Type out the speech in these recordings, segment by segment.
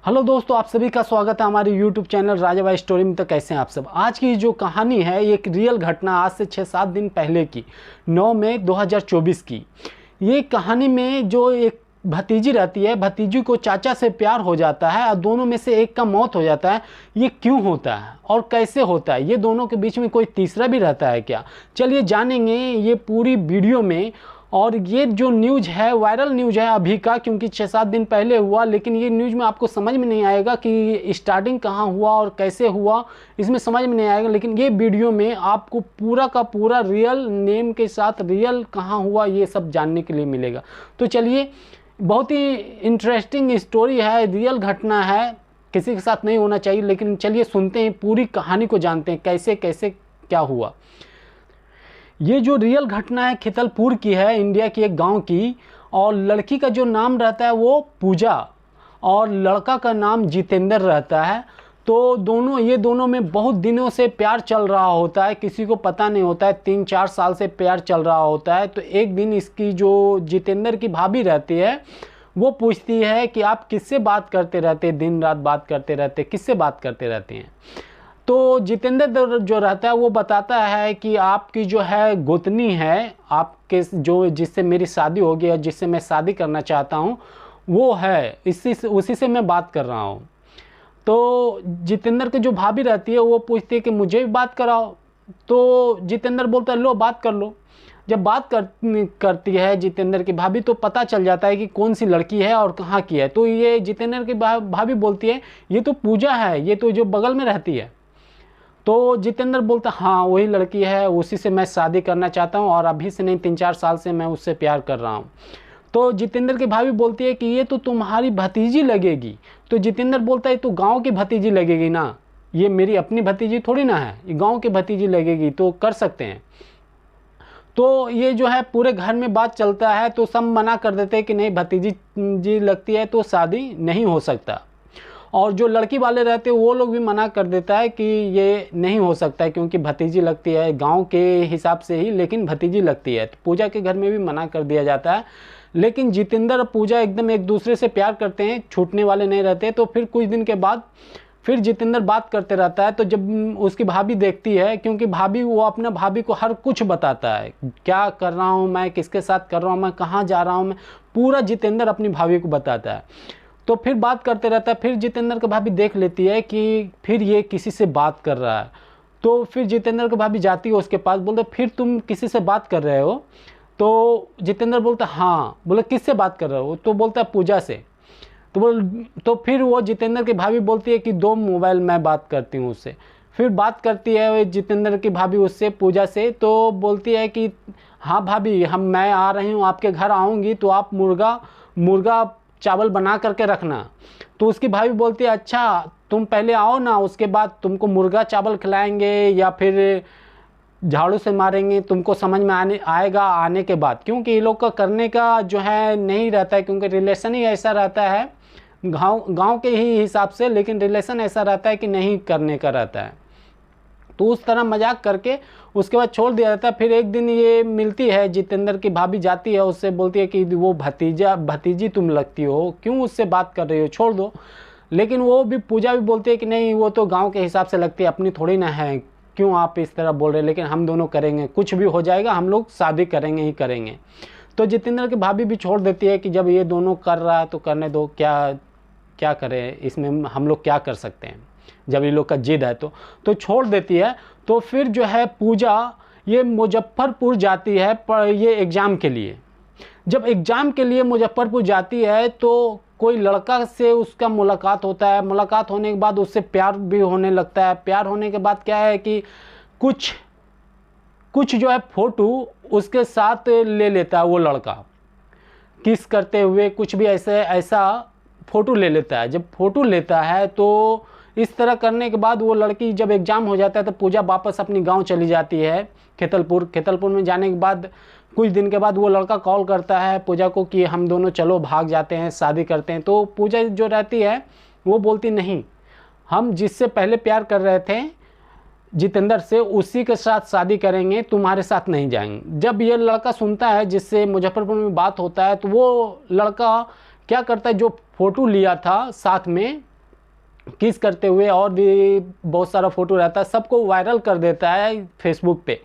Hello दोस्तों, आप सभी का स्वागत है हमारे यूट्यूब चैनल राजा भाई स्टोरी में। तो कैसे हैं आप सब। आज की जो कहानी है ये एक रियल घटना आज से 6-7 दिन पहले की 9 मई 2024 की। ये कहानी में जो एक भतीजी रहती है, भतीजी को चाचा से प्यार हो जाता है और दोनों में से एक का मौत हो जाता है। ये क्यों होता है और कैसे होता है, ये दोनों के बीच में कोई तीसरा भी रहता है क्या, चलिए जानेंगे ये पूरी वीडियो में। और ये जो न्यूज़ है वायरल न्यूज़ है अभी का, क्योंकि 6-7 दिन पहले हुआ, लेकिन ये न्यूज़ में आपको समझ में नहीं आएगा कि स्टार्टिंग कहाँ हुआ और कैसे हुआ, इसमें समझ में नहीं आएगा। लेकिन ये वीडियो में आपको पूरा का पूरा रियल नेम के साथ रियल कहाँ हुआ ये सब जानने के लिए मिलेगा। तो चलिए, बहुत ही इंटरेस्टिंग स्टोरी है, रियल घटना है, किसी के साथ नहीं होना चाहिए। लेकिन चलिए सुनते हैं, पूरी कहानी को जानते हैं कैसे कैसे क्या हुआ। ये जो रियल घटना है खितलपुर की है, इंडिया की एक गांव की। और लड़की का जो नाम रहता है वो पूजा और लड़का का नाम जितेंद्र रहता है। तो ये दोनों में बहुत दिनों से प्यार चल रहा होता है, किसी को पता नहीं होता है। 3-4 साल से प्यार चल रहा होता है। तो एक दिन इसकी जो जितेंद्र की भाभी रहती है वो पूछती है कि आप किससे बात करते रहते, दिन रात बात करते रहते, किससे बात करते रहते हैं। तो जितेंद्र जो रहता है वो बताता है कि आपकी जो है गोतनी है, आपके जो जिससे मेरी शादी होगी और जिससे मैं शादी करना चाहता हूँ वो है, उसी से मैं बात कर रहा हूँ। तो जितेंद्र की जो भाभी रहती है वो पूछती है कि मुझे भी बात कराओ। तो जितेंद्र बोलता है लो बात कर लो। जब बात करती है जितेंद्र की भाभी तो पता चल जाता है कि कौन सी लड़की है और कहाँ की है। तो ये जितेंद्र की भाभी बोलती है ये तो पूजा है, ये तो जो बगल में रहती है। तो जितेंद्र बोलता हाँ वही लड़की है, उसी से मैं शादी करना चाहता हूँ और अभी से नहीं 3-4 साल से मैं उससे प्यार कर रहा हूँ। तो जितेंद्र की भाभी बोलती है कि ये तो तुम्हारी भतीजी लगेगी। तो जितेंद्र बोलता है तो गांव की भतीजी लगेगी ना, ये मेरी अपनी भतीजी थोड़ी ना है, ये गांव की भतीजी लगेगी, तो कर सकते हैं। तो ये जो है पूरे घर में बात चलता है तो सब मना कर देते हैं कि नहीं भतीजी जी लगती है तो शादी नहीं हो सकता। और जो लड़की वाले रहते हैं वो लोग भी मना कर देता है कि ये नहीं हो सकता है क्योंकि भतीजी लगती है गांव के हिसाब से ही, लेकिन भतीजी लगती है। तो पूजा के घर में भी मना कर दिया जाता है। लेकिन जितेंद्र और पूजा एकदम एक दूसरे से प्यार करते हैं, छूटने वाले नहीं रहते। तो फिर कुछ दिन के बाद फिर जितेंद्र बात करते रहता है। तो जब उसकी भाभी देखती है, क्योंकि वो अपना भाभी को हर कुछ बताता है, क्या कर रहा हूँ मैं, किसके साथ कर रहा हूँ मैं, कहाँ जा रहा हूँ मैं, पूरा जितेंद्र अपनी भाभी को बताता है। तो फिर बात करते रहता है। फिर जितेंद्र की भाभी देख लेती है कि फिर ये किसी से बात कर रहा है। तो फिर जितेंद्र की भाभी जाती है उसके पास, बोलते फिर तुम किसी से बात कर रहे हो। तो जितेंद्र बोलता हाँ। बोले किससे बात कर रहे हो। तो बोलता है पूजा से। तो फिर वो जितेंद्र की भाभी बोलती है कि 2 मोबाइल मैं बात करती हूँ उससे। फिर बात करती है जितेंद्र की भाभी उससे, पूजा से। तो बोलती है कि हाँ भाभी मैं आ रही हूँ, आपके घर आऊँगी तो आप मुर्गा चावल बना करके रखना। तो उसकी भाभी बोलती है अच्छा तुम पहले आओ ना, उसके बाद तुमको मुर्गा चावल खिलाएंगे या फिर झाड़ू से मारेंगे, तुमको समझ में आएगा आने के बाद। क्योंकि ये लोग का करने का जो है नहीं रहता है, क्योंकि रिलेशन ही ऐसा रहता है गांव के ही हिसाब से, लेकिन रिलेशन ऐसा रहता है कि नहीं करने का रहता है। तो उस तरह मजाक करके उसके बाद छोड़ दिया जाता है। फिर एक दिन ये मिलती है, जितेंद्र की भाभी जाती है उससे, बोलती है कि वो भतीजी तुम लगती हो, क्यों उससे बात कर रही हो, छोड़ दो। लेकिन वो भी पूजा भी बोलती है कि नहीं वो तो गांव के हिसाब से लगती है, अपनी थोड़ी ना है, क्यों आप इस तरह बोल रहे हैं, लेकिन हम दोनों करेंगे, कुछ भी हो जाएगा, हम लोग शादी करेंगे ही करेंगे। तो जितेंद्र की भाभी भी छोड़ देती है कि जब ये दोनों कर रहा है तो करने दो, क्या करें इसमें, हम लोग क्या कर सकते हैं, जब ये लोग का जिद है तो छोड़ देती है। तो फिर जो है पूजा ये मुजफ्फरपुर जाती है पर ये एग्ज़ाम के लिए। जब एग्ज़ाम के लिए मुजफ्फरपुर जाती है तो कोई लड़का से उसका मुलाकात होता है। मुलाकात होने के बाद उससे प्यार भी होने लगता है। प्यार होने के बाद क्या है कि कुछ जो है फ़ोटो उसके साथ ले लेता है वो लड़का, किस करते हुए कुछ भी ऐसा फ़ोटो ले लेता है। जब फ़ोटो लेता है तो इस तरह करने के बाद वो लड़की, जब एग्ज़ाम हो जाता है तो पूजा वापस अपनी गांव चली जाती है खितलपुर में जाने के बाद कुछ दिन के बाद वो लड़का कॉल करता है पूजा को कि हम दोनों चलो भाग जाते हैं, शादी करते हैं। तो पूजा जो रहती है वो बोलती नहीं, हम जिससे पहले प्यार कर रहे थे जितेंद्र से, उसी के साथ शादी करेंगे, तुम्हारे साथ नहीं जाएंगे। जब ये लड़का सुनता है जिससे मुजफ्फरपुर में बात होता है तो वो लड़का क्या करता है, जो फ़ोटो लिया था साथ में किस करते हुए, और भी बहुत सारा फ़ोटो रहता है, सबको वायरल कर देता है फेसबुक पे,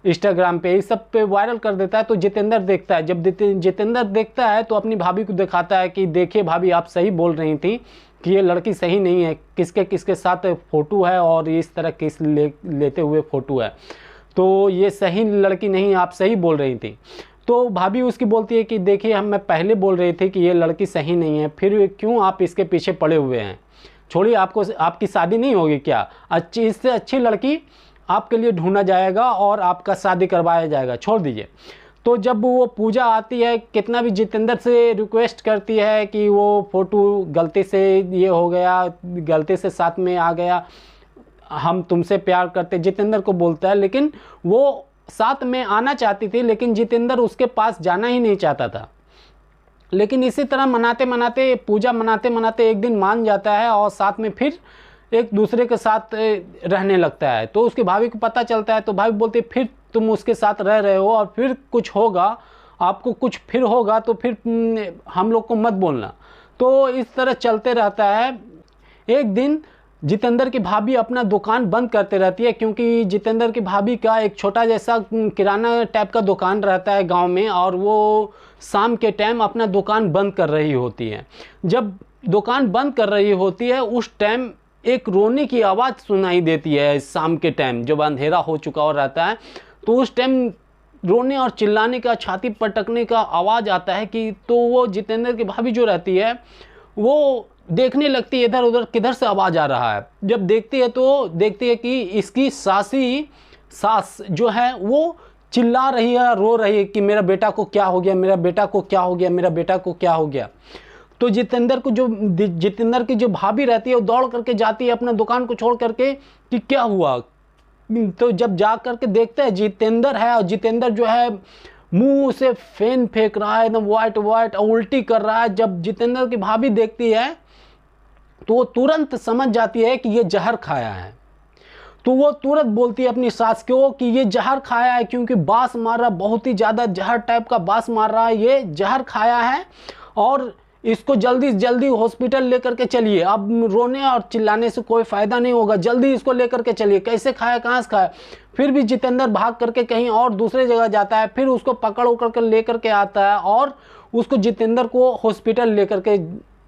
इंस्टाग्राम पे, इस सब पे वायरल कर देता है। तो जितेंद्र देखता है, जब जितेंद्र देखता है तो अपनी भाभी को दिखाता है कि देखिए भाभी, आप सही बोल रही थी कि ये लड़की सही नहीं है, किसके किसके साथ फ़ोटो है और इस तरह किस लेते हुए फ़ोटो है, तो ये सही लड़की नहीं, आप सही बोल रही थी। तो भाभी उसकी बोलती है कि देखिए मैं पहले बोल रही थी कि ये लड़की सही नहीं है, फिर क्यों आप इसके पीछे पड़े हुए हैं? छोड़िए, आपकी शादी नहीं होगी क्या? इससे अच्छी लड़की आपके लिए ढूंढा जाएगा और आपका शादी करवाया जाएगा, छोड़ दीजिए। तो जब वो पूजा आती है, कितना भी जितेंद्र से रिक्वेस्ट करती है कि वो फ़ोटो गलती से ये हो गया, गलती से साथ में आ गया, हम तुमसे प्यार करते, जितेंद्र को बोलता है, लेकिन वो साथ में आना चाहती थी, लेकिन जितेंद्र उसके पास जाना ही नहीं चाहता था। लेकिन इसी तरह मनाते मनाते, पूजा मनाते मनाते एक दिन मान जाता है और साथ में फिर एक दूसरे के साथ रहने लगता है। तो उसकी भाभी को पता चलता है, तो भाभी बोलती है फिर तुम उसके साथ रह रहे हो और फिर कुछ होगा, आपको कुछ फिर होगा तो फिर हम लोग को मत बोलना। तो इस तरह चलते रहता है। एक दिन जितेंद्र की भाभी अपना दुकान बंद करते रहती है, क्योंकि जितेंद्र की भाभी का एक छोटा जैसा किराना टाइप का दुकान रहता है गांव में, और वो शाम के टाइम अपना दुकान बंद कर रही होती है। जब दुकान बंद कर रही होती है उस टाइम एक रोने की आवाज़ सुनाई देती है। शाम के टाइम जब अंधेरा हो चुका हो रहता है, तो उस टाइम रोने और चिल्लाने का, छाती पटकने का आवाज़ आता है कि, तो वो जितेंद्र की भाभी जो रहती है वो देखने लगती है इधर उधर किधर से आवाज़ आ रहा है। जब देखती है तो देखती है कि इसकी सास जो है वो चिल्ला रही है, रो रही है कि मेरा बेटा को क्या हो गया, मेरा बेटा को क्या हो गया, मेरा बेटा को क्या हो गया। तो जितेंद्र की जो भाभी रहती है वो दौड़ करके जाती है अपना दुकान को छोड़ करके कि क्या हुआ। तो जब जा करके देखते हैं जितेंद्र है, और जितेंद्र जो है मुंह से फेन फेंक रहा है, एकदम वाइट वाइट, उल्टी कर रहा है। जब जितेंद्र की भाभी देखती है तो वो तुरंत समझ जाती है कि ये जहर खाया है। तो वो तुरंत बोलती है अपनी सास को कि ये जहर खाया है, क्योंकि बास मार रहा, बहुत ही ज़्यादा जहर टाइप का बास मार रहा है, ये जहर खाया है और इसको जल्दी जल्दी हॉस्पिटल लेकर के चलिए। अब रोने और चिल्लाने से कोई फ़ायदा नहीं होगा, जल्दी इसको लेकर के चलिए। कैसे खाया, कहाँ से खाया? फिर भी जितेंद्र भाग करके कहीं और दूसरे जगह जाता है, फिर उसको पकड़ उकड़ कर लेकर के आता है और उसको जितेंद्र को हॉस्पिटल लेकर के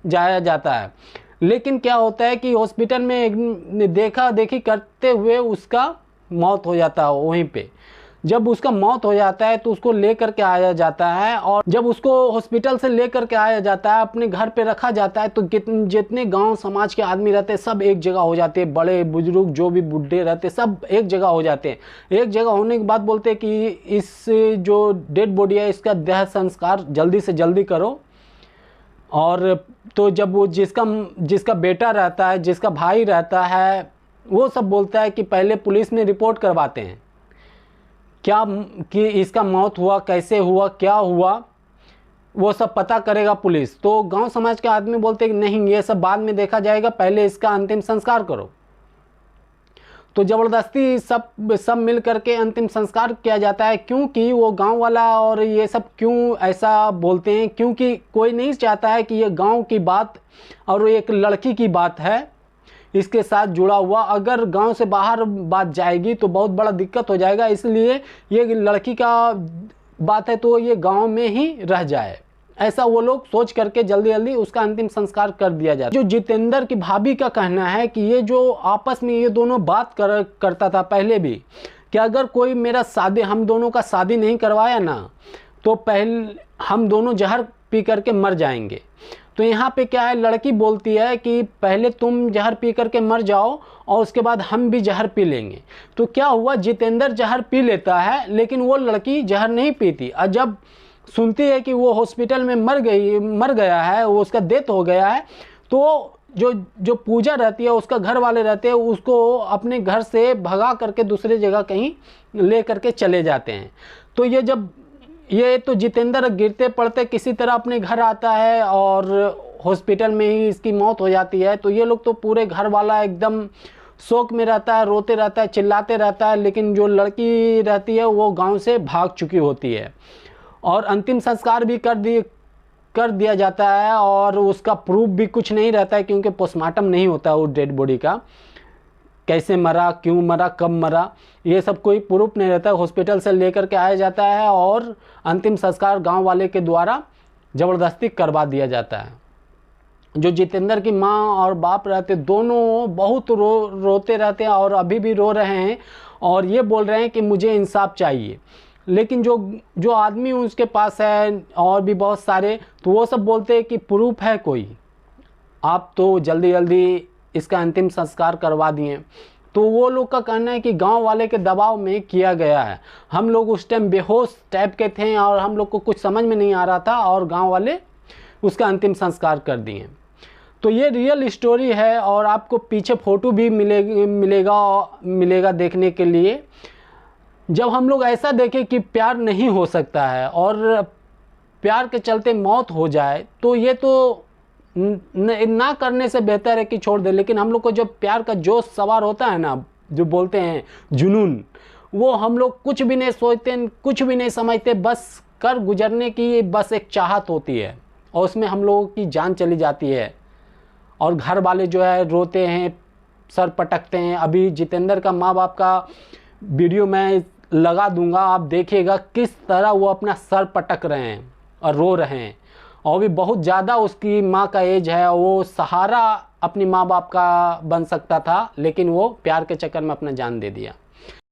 जाया जाता है। लेकिन क्या होता है कि हॉस्पिटल में देखा देखी करते हुए उसका मौत हो जाता है वहीं पे। जब उसका मौत हो जाता है तो उसको लेकर के आया जाता है, और जब उसको हॉस्पिटल से लेकर के आया जाता है, अपने घर पे रखा जाता है, तो जितने गांव समाज के आदमी रहते हैं सब एक जगह हो जाते हैं, बड़े बुजुर्ग जो भी बूढ़े रहते हैं सब एक जगह हो जाते हैं। एक जगह होने के बाद बोलते हैं कि इस जो डेड बॉडी है इसका देह संस्कार जल्दी से जल्दी करो। और तो जब वो जिसका बेटा रहता है, जिसका भाई रहता है, वो सब बोलता है कि पहले पुलिस में रिपोर्ट करवाते हैं क्या कि इसका मौत हुआ, कैसे हुआ, क्या हुआ, वो सब पता करेगा पुलिस। तो गांव समाज के आदमी बोलते हैं कि नहीं, ये सब बाद में देखा जाएगा, पहले इसका अंतिम संस्कार करो। तो ज़बरदस्ती सब मिल करके अंतिम संस्कार किया जाता है। क्योंकि वो गांव वाला और ये सब क्यों ऐसा बोलते हैं, क्योंकि कोई नहीं चाहता है कि ये गांव की बात और एक लड़की की बात है इसके साथ जुड़ा हुआ, अगर गांव से बाहर बात जाएगी तो बहुत बड़ा दिक्कत हो जाएगा, इसलिए ये लड़की का बात है तो ये गांव में ही रह जाए, ऐसा वो लोग सोच करके जल्दी जल्दी उसका अंतिम संस्कार कर दिया जाता है। जो जितेंद्र की भाभी का कहना है कि ये जो आपस में ये दोनों बात करता था पहले भी, कि अगर कोई मेरा शादी, हम दोनों का शादी नहीं करवाया ना, तो पहले हम दोनों जहर पी करके मर जाएंगे। तो यहाँ पे क्या है, लड़की बोलती है कि पहले तुम जहर पी करके मर जाओ और उसके बाद हम भी जहर पी लेंगे। तो क्या हुआ, जितेंद्र जहर पी लेता है, लेकिन वो लड़की जहर नहीं पीती। और जब सुनती है कि वो हॉस्पिटल में मर गया है, वो उसका डेथ हो गया है, तो जो पूजा रहती है, उसका घर वाले रहते हैं, उसको अपने घर से भगा करके दूसरे जगह कहीं ले करके चले जाते हैं। तो ये तो जितेंद्र गिरते पड़ते किसी तरह अपने घर आता है और हॉस्पिटल में ही इसकी मौत हो जाती है। तो ये लोग तो पूरे घर वाला एकदम शोक में रहता है, रोते रहता है, चिल्लाते रहता है। लेकिन जो लड़की रहती है वो गांव से भाग चुकी होती है और अंतिम संस्कार भी कर दिया जाता है और उसका प्रूफ भी कुछ नहीं रहता है, क्योंकि पोस्टमार्टम नहीं होता वो डेड बॉडी का, कैसे मरा, क्यों मरा, कब मरा, ये सब कोई प्रूफ नहीं रहता है। हॉस्पिटल से लेकर के आया जाता है और अंतिम संस्कार गांव वाले के द्वारा ज़बरदस्ती करवा दिया जाता है। जो जितेंद्र की माँ और बाप रहते दोनों बहुत रोते रहते हैं और अभी भी रो रहे हैं और ये बोल रहे हैं कि मुझे इंसाफ चाहिए। लेकिन जो आदमी उसके पास है और भी बहुत सारे, तो वो सब बोलते हैं कि प्रूफ है कोई, आप तो जल्दी जल्दी इसका अंतिम संस्कार करवा दिए। तो वो लोग का कहना है कि गांव वाले के दबाव में किया गया है, हम लोग उस टाइम बेहोश टाइप के थे और हम लोग को कुछ समझ में नहीं आ रहा था और गांव वाले उसका अंतिम संस्कार कर दिए। तो ये रियल स्टोरी है और आपको पीछे फ़ोटो भी मिलेगा देखने के लिए। जब हम लोग ऐसा देखें कि प्यार नहीं हो सकता है और प्यार के चलते मौत हो जाए, तो ये तो ना करने से बेहतर है कि छोड़ दे। लेकिन हम लोग को जब प्यार का जोश सवार होता है ना, जो बोलते हैं जुनून, वो हम लोग कुछ भी नहीं सोचते, कुछ भी नहीं समझते, बस कर गुजरने की बस एक चाहत होती है और उसमें हम लोगों की जान चली जाती है और घर वाले जो है रोते हैं, सर पटकते हैं। अभी जितेंद्र का माँ बाप का वीडियो मैं लगा दूंगा, आप देखिएगा किस तरह वो अपना सर पटक रहे हैं और रो रहे हैं। और भी बहुत ज़्यादा उसकी माँ का एज है, वो सहारा अपनी माँ बाप का बन सकता था, लेकिन वो प्यार के चक्कर में अपना जान दे दिया।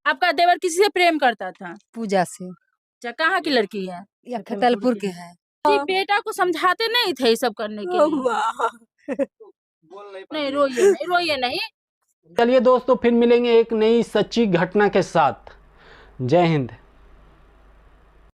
आपका देवर किसी से प्रेम करता था? पूजा से। अच्छा, कहाँ की लड़की है? या खतलपुर के है। जी, बेटा को समझाते नहीं थे ये सब करने के लिए? नहीं, रोइए नहीं। चलिए दोस्तों, फिर मिलेंगे एक नई सच्ची घटना के साथ। जय हिंद।